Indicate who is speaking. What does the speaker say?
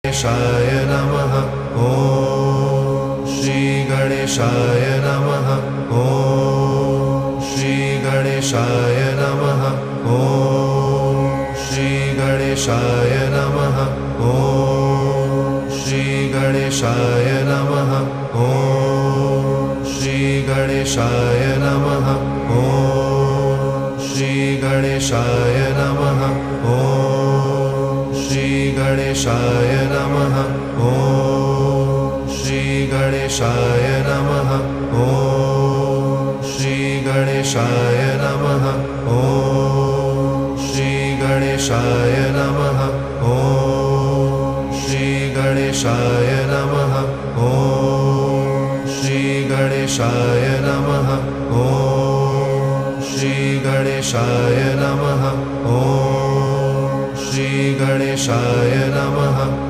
Speaker 1: गणेशाय नमः। ॐ श्री गणेशाय नमः। ॐ श्री गणेशाय नमः। ॐ श्री गणेशाय नमः। ॐ श्री गणेशाय नमः। ॐ श्री गणेशाय नमः। ॐ श्री गणेशाय नमः। ॐ श्री गणेशाय नमः। ॐ श्री गणेशाय नमः। ॐ श्री गणेशाय नमः। ॐ श्री गणेशाय नमः। ॐ श्री गणेशाय नमः। ॐ श्री गणेशाय नमः। ॐ श्री गणेशाय नमः। ॐ श्री गणेशाय नमः।